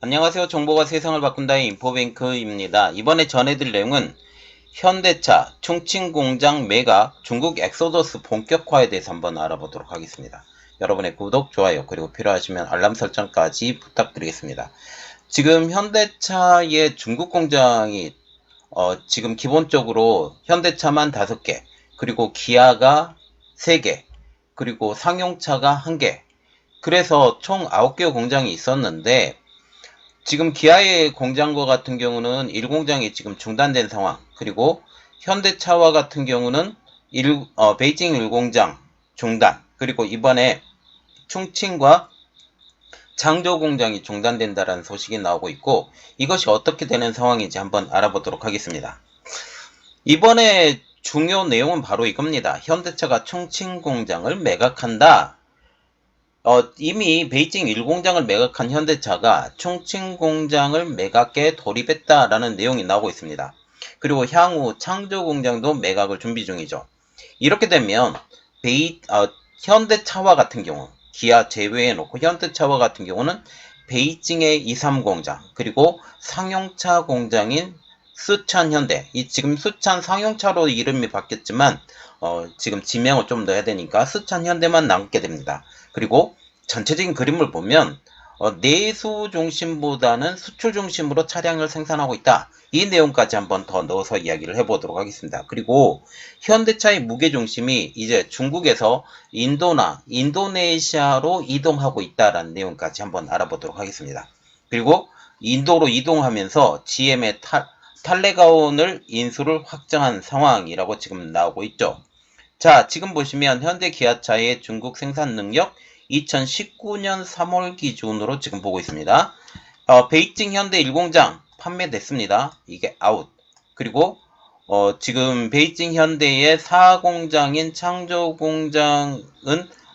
안녕하세요. 정보가 세상을 바꾼다의 인포뱅크입니다. 이번에 전해드릴 내용은 현대차, 충칭공장 매각, 중국 엑소더스 본격화에 대해서 한번 알아보도록 하겠습니다. 여러분의 구독, 좋아요, 그리고 필요하시면 알람 설정까지 부탁드리겠습니다. 지금 현대차의 중국 공장이 지금 기본적으로 현대차만 5개, 그리고 기아가 3개, 그리고 상용차가 1개, 그래서 총 9개 공장이 있었는데 지금 기아의 공장과 같은 경우는 1공장이 지금 중단된 상황, 그리고 현대차와 같은 경우는 베이징 1공장 중단, 그리고 이번에 충칭과 장저 공장이 중단된다는 소식이 나오고 있고, 이것이 어떻게 되는 상황인지 한번 알아보도록 하겠습니다. 이번에 중요 내용은 바로 이겁니다. 현대차가 충칭 공장을 매각한다. 이미 베이징 1공장을 매각한 현대차가 충칭 공장을 매각에 돌입했다라는 내용이 나오고 있습니다. 그리고 향후 창조 공장도 매각을 준비 중이죠. 이렇게 되면 현대차와 같은 경우, 기아 제외해 놓고 현대차와 같은 경우는 베이징의 2, 3공장, 그리고 상용차 공장인 수찬현대, 지금 수찬 상용차로 이름이 바뀌었지만 지금 지명을 좀 넣어야 되니까 수찬현대만 남게 됩니다. 그리고 전체적인 그림을 보면 내수 중심보다는 수출 중심으로 차량을 생산하고 있다. 이 내용까지 한번 더 넣어서 이야기를 해보도록 하겠습니다. 그리고 현대차의 무게중심이 이제 중국에서 인도나 인도네시아로 이동하고 있다라는 내용까지 한번 알아보도록 하겠습니다. 그리고 인도로 이동하면서 GM의 탈레가온을 인수를 확정한 상황이라고 지금 나오고 있죠. 자, 지금 보시면 현대 기아차의 중국 생산 능력 2019년 3월 기준으로 지금 보고 있습니다. 베이징 현대 1공장 판매됐습니다. 이게 아웃. 그리고 지금 베이징 현대의 4공장인 창조 공장은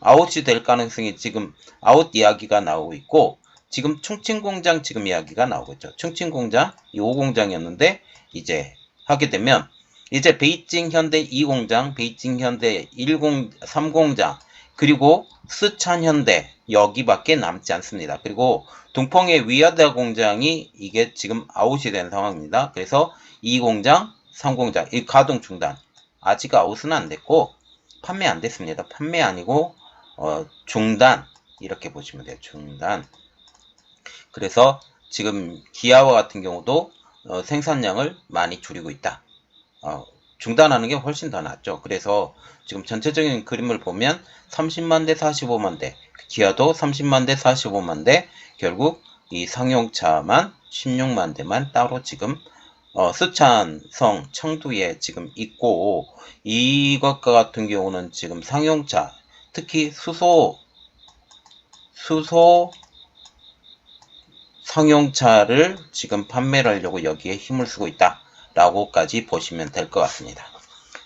아웃이 될 가능성이 지금 아웃 이야기가 나오고 있고, 지금 충칭 공장 지금 이야기가 나오고 있죠. 충칭 공장 이 5공장이었는데 이제 하게 되면 이제 베이징 현대 2공장, 베이징 현대 3공장, 그리고 스촨 현대 여기밖에 남지 않습니다. 그리고 동펑의 위아더 공장이 이게 지금 아웃이 된 상황입니다. 그래서 2공장, 3공장 이 가동 중단. 아직 아웃은 안 됐고 판매 안 됐습니다. 판매 아니고 중단 이렇게 보시면 돼요. 중단. 그래서 지금 기아와 같은 경우도 생산량을 많이 줄이고 있다. 중단하는 게 훨씬 더 낫죠. 그래서 지금 전체적인 그림을 보면 30만 대, 45만 대, 기아도 30만 대, 45만 대, 결국 이 상용차만 16만 대만 따로 지금 수찬성 청두에 지금 있고, 이것과 같은 경우는 지금 상용차, 특히 수소 상용차를 지금 판매를 하려고 여기에 힘을 쓰고 있다 라고까지 보시면 될 것 같습니다.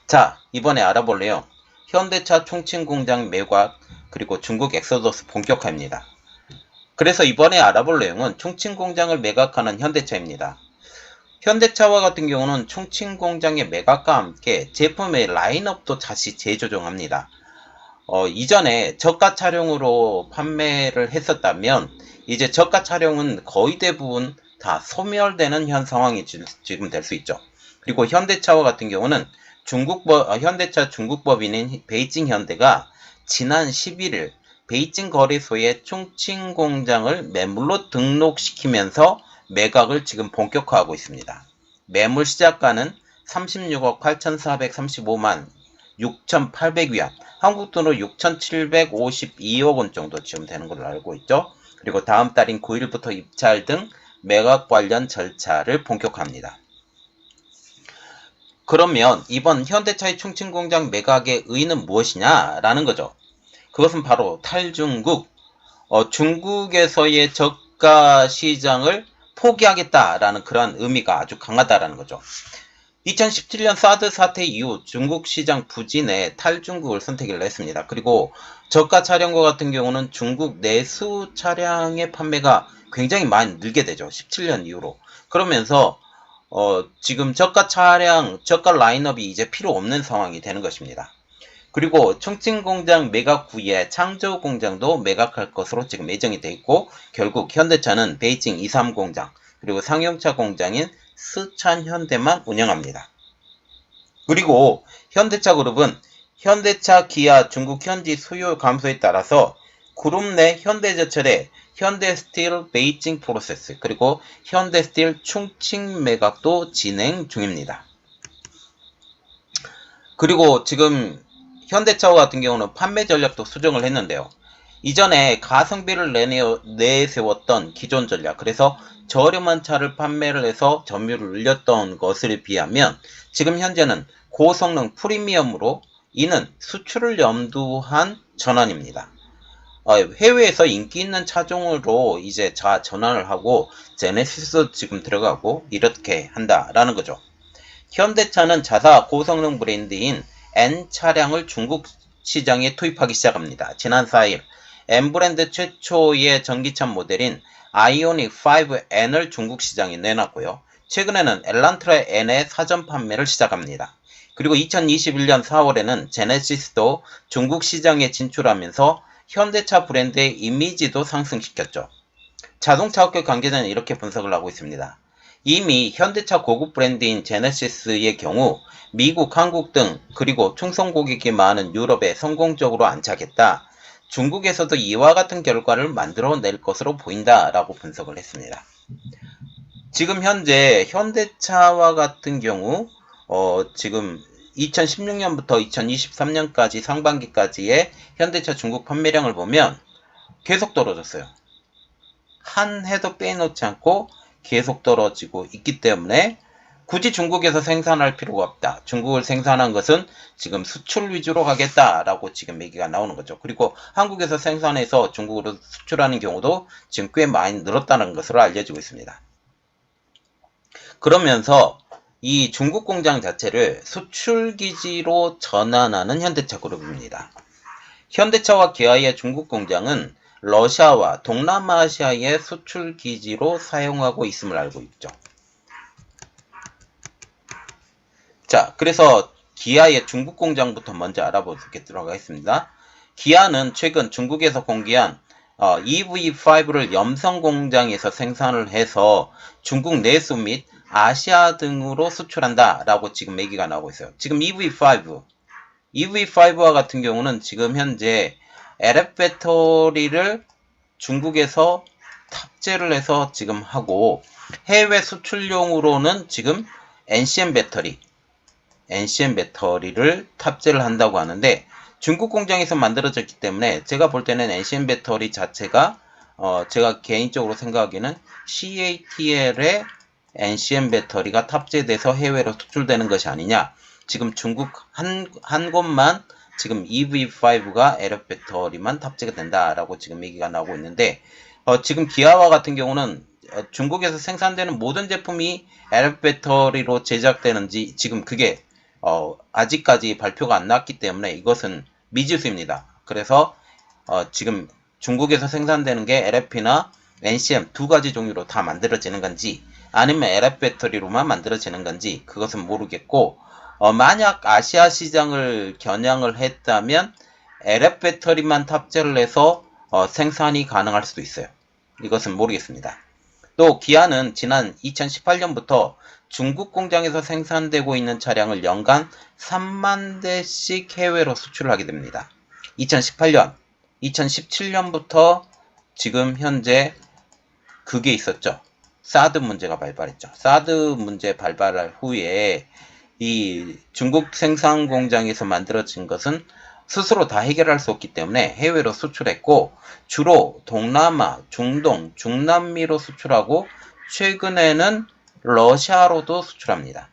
자, 이번에 알아볼래요. 현대차 충칭 공장 매각, 그리고 중국 엑소더스 본격화입니다. 그래서 이번에 알아볼 내용은 충칭 공장을 매각하는 현대차입니다. 현대차와 같은 경우는 충칭 공장의 매각과 함께 제품의 라인업도 다시 재조정합니다. 이전에 저가 차량으로 판매를 했었다면 이제 저가 차량은 거의 대부분 다 소멸되는 현 상황이 지금 될 수 있죠. 그리고 현대차와 같은 경우는 현대차 중국법인인 베이징 현대가 지난 11일 베이징 거래소에 충칭 공장을 매물로 등록시키면서 매각을 지금 본격화하고 있습니다. 매물 시작가는 36억 8,435만 6,800위안, 한국 돈으로 6,752억 원 정도 지금 되는 걸로 알고 있죠. 그리고 다음 달인 9일부터 입찰 등 매각 관련 절차를 본격화합니다. 그러면 이번 현대차의 충칭공장 매각의 의의는 무엇이냐라는 거죠. 그것은 바로 탈중국, 중국에서의 저가 시장을 포기하겠다라는 그러한 의미가 아주 강하다라는 거죠. 2017년 사드 사태 이후 중국 시장 부진에 탈중국을 선택을 했습니다. 그리고 저가 차량과 같은 경우는 중국 내수 차량의 판매가 굉장히 많이 늘게 되죠. 17년 이후로. 그러면서 지금 저가 차량, 저가 라인업이 이제 필요 없는 상황이 되는 것입니다. 그리고 충칭 공장 매각 후에 창저 공장도 매각할 것으로 지금 예정이 돼 있고, 결국 현대차는 베이징 23 공장, 그리고 상용차 공장인 스촨 현대만 운영합니다. 그리고 현대차 그룹은 현대차, 기아, 중국 현지 수요 감소에 따라서 그룹 내 현대제철의 현대스틸 베이징 프로세스, 그리고 현대스틸 충칭 매각도 진행 중입니다. 그리고 지금 현대차 같은 경우는 판매 전략도 수정을 했는데요. 이전에 가성비를 내세웠던 기존 전략, 그래서 저렴한 차를 판매를 해서 점유율을 올렸던 것에 비하면 지금 현재는 고성능 프리미엄으로, 이는 수출을 염두한 전환입니다. 해외에서 인기 있는 차종으로 이제 전환을 하고 제네시스 지금 들어가고 이렇게 한다라는 거죠. 현대차는 자사 고성능 브랜드인 N 차량을 중국 시장에 투입하기 시작합니다. 지난 4일 N 브랜드 최초의 전기차 모델인 아이오닉 5N을 중국 시장에 내놨고요. 최근에는 엘란트라 N의 사전 판매를 시작합니다. 그리고 2021년 4월에는 제네시스도 중국 시장에 진출하면서 현대차 브랜드의 이미지도 상승시켰죠. 자동차 업계 관계자는 이렇게 분석을 하고 있습니다. 이미 현대차 고급 브랜드인 제네시스의 경우 미국, 한국 등 그리고 충성 고객이 많은 유럽에 성공적으로 안착했다. 중국에서도 이와 같은 결과를 만들어낼 것으로 보인다라고 분석을 했습니다. 지금 현재 현대차와 같은 경우 지금 2016년부터 2023년까지 상반기까지의 현대차 중국 판매량을 보면 계속 떨어졌어요. 한 해도 빼놓지 않고 계속 떨어지고 있기 때문에 굳이 중국에서 생산할 필요가 없다. 중국을 생산한 것은 지금 수출 위주로 가겠다라고 지금 얘기가 나오는 거죠. 그리고 한국에서 생산해서 중국으로 수출하는 경우도 지금 꽤 많이 늘었다는 것으로 알려지고 있습니다. 그러면서 이 중국 공장 자체를 수출 기지로 전환하는 현대차 그룹입니다. 현대차와 기아의 중국 공장은 러시아와 동남아시아의 수출 기지로 사용하고 있음을 알고 있죠. 자, 그래서 기아의 중국 공장부터 먼저 알아보도록 하겠습니다. 기아는 최근 중국에서 공개한 EV5를 염성 공장에서 생산을 해서 중국 내수 및 아시아 등으로 수출한다라고 지금 얘기가 나오고 있어요. 지금 EV5와 같은 경우는 지금 현재 LF 배터리를 중국에서 탑재를 해서 지금 하고, 해외 수출용으로는 지금 NCM 배터리를 탑재를 한다고 하는데, 중국 공장에서 만들어졌기 때문에 제가 볼 때는 NCM 배터리 자체가 제가 개인적으로 생각하기에는 CATL의 NCM 배터리가 탑재돼서 해외로 수출되는 것이 아니냐. 지금 중국 한 곳만 지금 EV5가 LF 배터리만 탑재가 된다라고 지금 얘기가 나오고 있는데, 지금 기아와 같은 경우는 중국에서 생산되는 모든 제품이 LF 배터리로 제작되는지 지금 그게 아직까지 발표가 안 났기 때문에 이것은 미지수입니다. 그래서 지금 중국에서 생산되는 게 LFP나 NCM 두 가지 종류로 다 만들어지는 건지 아니면 LF 배터리로만 만들어지는 건지 그것은 모르겠고, 만약 아시아 시장을 겨냥을 했다면 LF 배터리만 탑재를 해서 생산이 가능할 수도 있어요. 이것은 모르겠습니다. 또 기아는 지난 2018년부터 중국 공장에서 생산되고 있는 차량을 연간 3만 대씩 해외로 수출을 하게 됩니다. 2018년, 2017년부터 지금 현재 그게 있었죠. 사드 문제가 발발했죠. 사드 문제 발발할 후에 이 중국 생산 공장에서 만들어진 것은 스스로 다 해결할 수 없기 때문에 해외로 수출했고, 주로 동남아, 중동, 중남미로 수출하고 최근에는 러시아로도 수출합니다.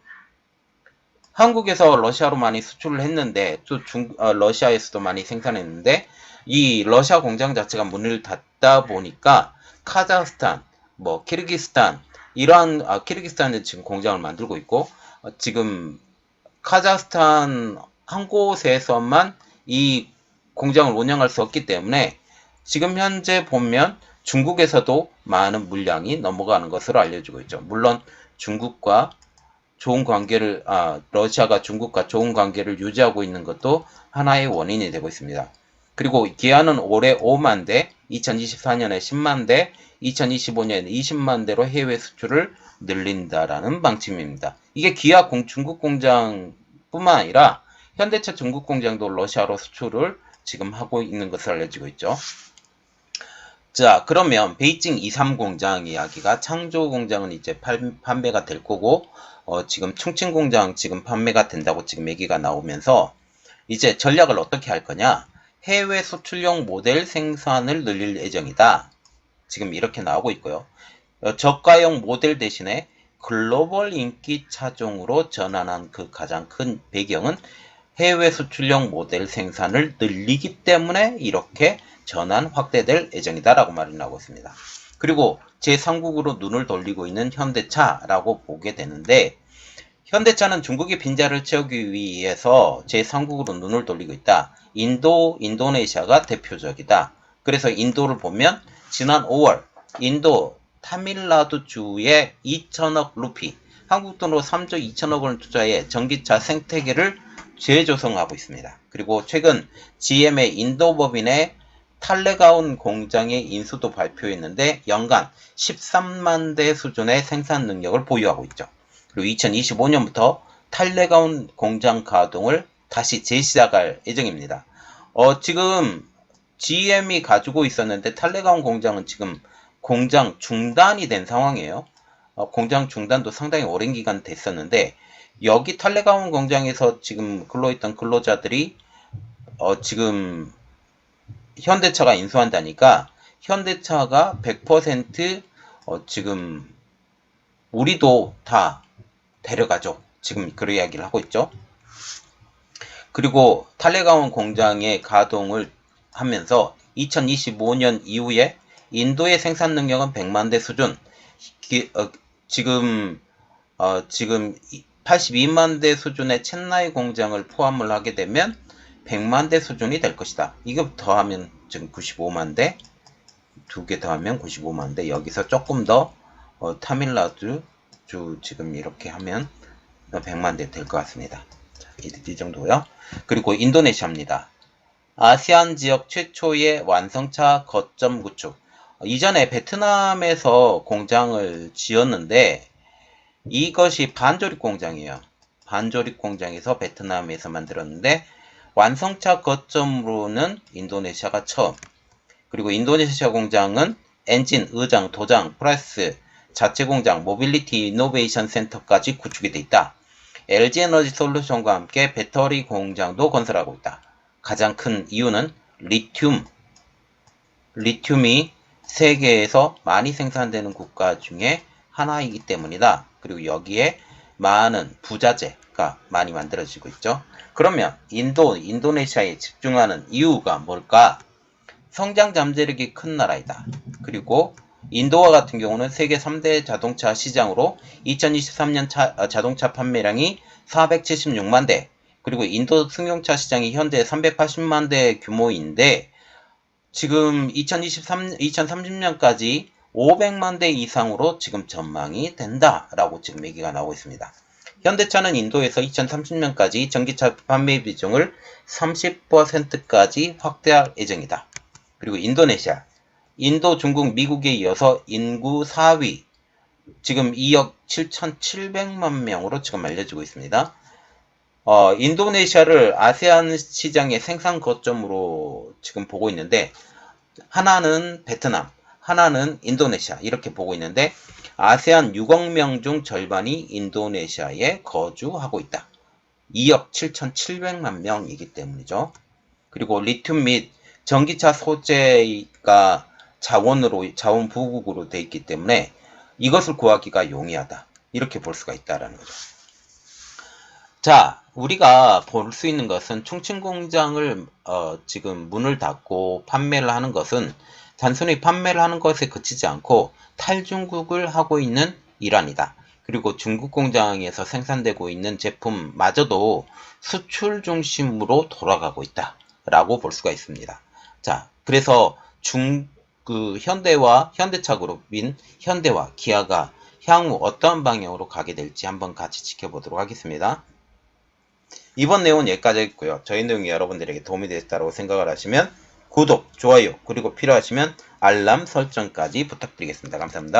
한국에서 러시아로 많이 수출을 했는데 또 러시아에서도 많이 생산했는데 이 러시아 공장 자체가 문을 닫다 보니까 카자흐스탄, 키르기스탄 이러한 키르기스탄에 지금 공장을 만들고 있고, 지금 카자흐스탄 한 곳에서만 이 공장을 운영할 수 없기 때문에 지금 현재 보면 중국에서도 많은 물량이 넘어가는 것으로 알려지고 있죠. 물론 중국과 좋은 관계를, 러시아가 중국과 좋은 관계를 유지하고 있는 것도 하나의 원인이 되고 있습니다. 그리고 기아는 올해 5만 대, 2024년에 10만 대, 2025년에 20만 대로 해외 수출을 늘린다라는 방침입니다. 이게 기아 중국 공장뿐만 아니라 현대차 중국 공장도 러시아로 수출을 지금 하고 있는 것으로 알려지고 있죠. 자, 그러면 베이징 23 공장 이야기가 창조 공장은 이제 판매가 될 거고, 지금 충칭 공장 지금 판매가 된다고 지금 얘기가 나오면서 이제 전략을 어떻게 할 거냐? 해외 수출용 모델 생산을 늘릴 예정이다. 지금 이렇게 나오고 있고요. 저가형 모델 대신에 글로벌 인기 차종으로 전환한 그 가장 큰 배경은 해외 수출용 모델 생산을 늘리기 때문에 이렇게 전환 확대될 예정이다라고 말이 나오고 있습니다. 그리고 제3국으로 눈을 돌리고 있는 현대차라고 보게 되는데, 현대차는 중국의 빈자를 채우기 위해서 제3국으로 눈을 돌리고 있다. 인도네시아가 대표적이다. 그래서 인도를 보면 지난 5월 인도 타밀나두주에 2천억 루피, 한국 돈으로 3조 2천억 원을 투자해 전기차 생태계를 재조성하고 있습니다. 그리고 최근 GM의 인도법인의 탈레가온 공장의 인수도 발표했는데 연간 13만 대 수준의 생산 능력을 보유하고 있죠. 그리고 2025년부터 탈레가온 공장 가동을 다시 재시작할 예정입니다. 지금 GM이 가지고 있었는데 탈레가온 공장은 지금 공장 중단이 된 상황이에요. 공장 중단도 상당히 오랜 기간 됐었는데 여기 탈레가온 공장에서 지금 근로했던 근로자들이 지금 현대차가 인수한다니까 현대차가 100% 지금 우리도 다 데려가죠. 지금 그런 이야기를 하고 있죠. 그리고 탈레가온 공장의 가동을 하면서 2025년 이후에 인도의 생산 능력은 100만 대 수준, 지금 82만 대 수준의 첸나이 공장을 포함을 하게 되면 100만 대 수준이 될 것이다. 이거 더하면 지금 95만 대, 두 개 더하면 95만 대, 여기서 조금 더 타밀나두 지금 이렇게 하면 100만 대 될 것 같습니다. 자, 이 정도고요. 그리고 인도네시아입니다. 아시안 지역 최초의 완성차 거점 구축. 이전에 베트남에서 공장을 지었는데 이것이 반조립 공장이에요. 반조립 공장에서 베트남에서 만들었는데 완성차 거점으로는 인도네시아가 처음. 그리고 인도네시아 공장은 엔진, 의장, 도장, 프레스, 자체 공장, 모빌리티 이노베이션 센터까지 구축이 돼 있다. LG 에너지 솔루션과 함께 배터리 공장도 건설하고 있다. 가장 큰 이유는 리튬이 세계에서 많이 생산되는 국가 중에 하나이기 때문이다. 그리고 여기에 많은 부자재가 많이 만들어지고 있죠. 그러면 인도네시아에 집중하는 이유가 뭘까? 성장 잠재력이 큰 나라이다. 그리고 인도와 같은 경우는 세계 3대 자동차 시장으로 2023년 자동차 판매량이 476만 대, 그리고 인도 승용차 시장이 현재 380만 대 규모인데 지금 2030년까지 500만 대 이상으로 지금 전망이 된다라고 지금 얘기가 나오고 있습니다. 현대차는 인도에서 2030년까지 전기차 판매 비중을 30%까지 확대할 예정이다. 그리고 인도네시아, 인도, 중국, 미국에 이어서 인구 4위, 지금 2억 7,700만 명으로 지금 알려지고 있습니다. 인도네시아를 아세안 시장의 생산 거점으로 지금 보고 있는데 하나는 베트남, 하나는 인도네시아 이렇게 보고 있는데 아세안 6억 명 중 절반이 인도네시아에 거주하고 있다. 2억 7,700만 명이기 때문이죠. 그리고 리튬 및 전기차 소재가 자원 부국으로 되어 있기 때문에 이것을 구하기가 용이하다. 이렇게 볼 수가 있다라는 거죠. 자, 우리가 볼 수 있는 것은 충칭 공장을 지금 문을 닫고 판매를 하는 것은 단순히 판매를 하는 것에 그치지 않고 탈중국을 하고 있는 일환이다. 그리고 중국 공장에서 생산되고 있는 제품마저도 수출 중심으로 돌아가고 있다라고 볼 수가 있습니다. 자, 그래서 현대와 현대차 그룹인 현대와 기아가 향후 어떠한 방향으로 가게 될지 한번 같이 지켜보도록 하겠습니다. 이번 내용은 여기까지 했고요. 저희 내용이 여러분들에게 도움이 되셨다고 생각을 하시면 구독, 좋아요, 그리고 필요하시면 알람 설정까지 부탁드리겠습니다. 감사합니다.